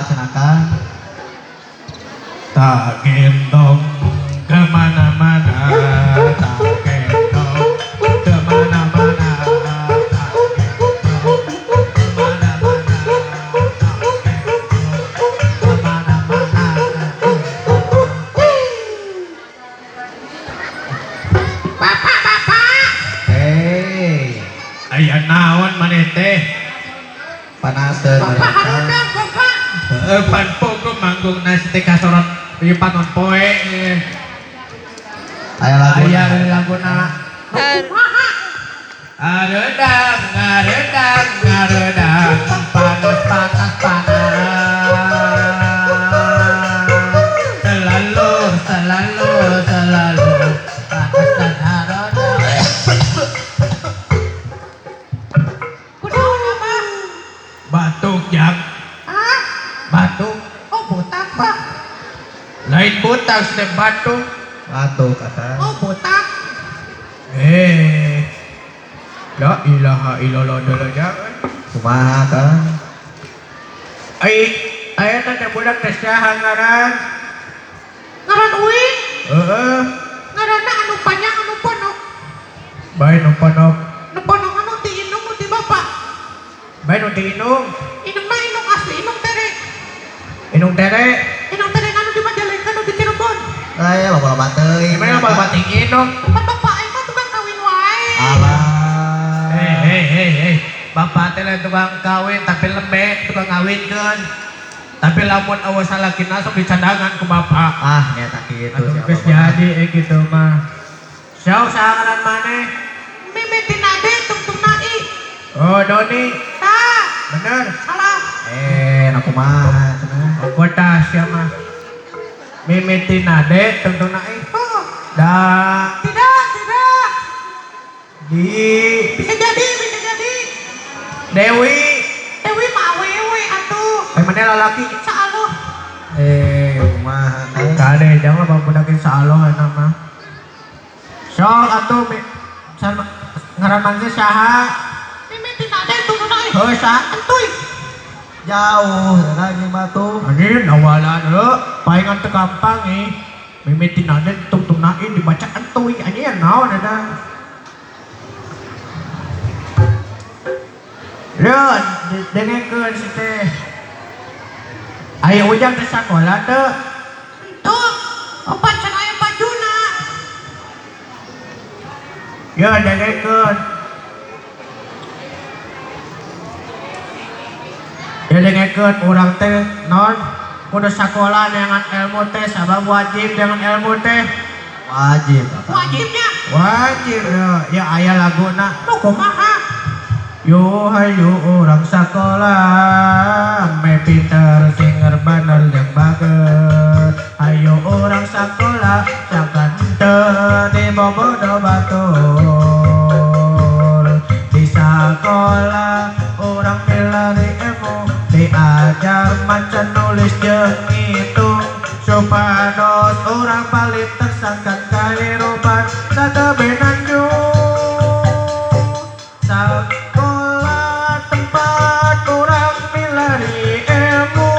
cenakan. Tak gendong kemana-mana, tak gendong kemana-mana, tak gendong kemana-mana, tak gendong kemana-mana. Hei, Aya naon maneh teh? panaseun mereka. Pan pogo manggung nasi teh kasorot ieu panon poe. Aya lagu. Aya laguna. Aredang, ngaredang, ngaredang, panas, panas, panas. Selalu, selalu, selalu panas dan harodang. Kunaon apa? Batuk jak, Ah, batuk. oh botak pak. Lain butak sedang batuk. Batuk kata. Oh botak. La ilaha illallah dalajah. Kumaha kan? Aya teh budak teh saha ngaran? Ngaran uing. Heeh. Ngaranna anu panjang anu ponok. Bae nu ponok, Nu ponok anu ti indung nu ti bapak. bae nu teu inung, Indung mah indung asli indung tere. inung tere. Indung tere anu di Majalengka anu di Cirebon. Aya loba teuing. Gimana bal bating inung? Tempat bapak aing mah tukang kawin wae. Alah. Hei. Bapak teh lain tukang kawin tapi lembek tukang ngawinkeun. Tapi lamun awas salakina sok dicandangan ku bapak. Ah, nyata kitu. Atuh siapa geus mah. jadi kitu mah. Saha saha ngaran maneh? Mimetin ade tungtung nai. Oh, Doni. Tah, Bener. salah. Nah kumaha cenah. Kota siapa? Mimitin ade tentu naik. Oh, Da tidak, tidak. di Bisa jadi, bisa jadi. Dewi. Dewi mah awewe atuh. Mana lalaki? Saaluh. Kumaha kan? Kade jangan bawa budakin saaloh nama. Sok atuh ngaran maneh saha? Mimetin ade tungtung nai. Heuh sa. Entuy. Jauh lagi batu. Anjir awalan heuh paingan teu gampang mimitin ade tungtung naik dibaca entuy anjir naon eta. Reun dengekeun si teh. Aya ujang teh sakola teu? Tuh, opat can aya bajuna. Ya dengekeun. Ya dengekeun urang teh non kudu sakola dengan ilmu teh sabab wajib dengan ilmu teh. Wajib apa? Wajibnya. Wajib ya aya laguna. Lu kumaha? Yo hayu urang sakola me pinter singer bener yang baget. Hayu urang sakola sakan teu di bobodo batur. Di sakola urang milari ilmu diajar maca nulis jeung ngitung supados urang balik tersangkan kahirupan satebenan ju. Sakola tempat urang milari ilmu.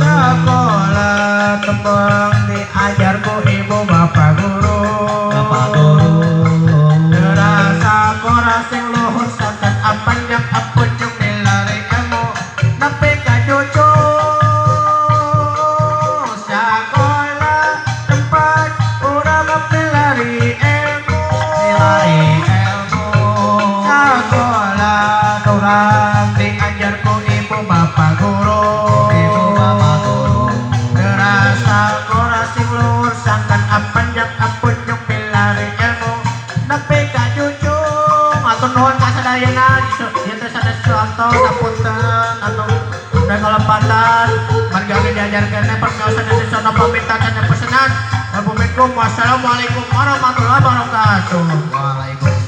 Sakola tembang diajar ku ibu bapak guru. Terasa kora sing luhur sakan apanjang apun jeung milari ilmu nepi ka cucu. Sakola tempat urang milari ilmu. Sakola urang diajar ku ibu bapak guru. Terasa kora sing luhur sakan apanjang apun jeung milari ilmu nepi ka cucu. Atur nuhun ka sadayana ieu teh sanes conto sapunten atuh da kalepatan margi abdi diajarkeun teh permiyosan dan sono pamintan dan pesenan. Wassalamualaikum warahmatullahi wabarakatuh. Waalaikumsalam.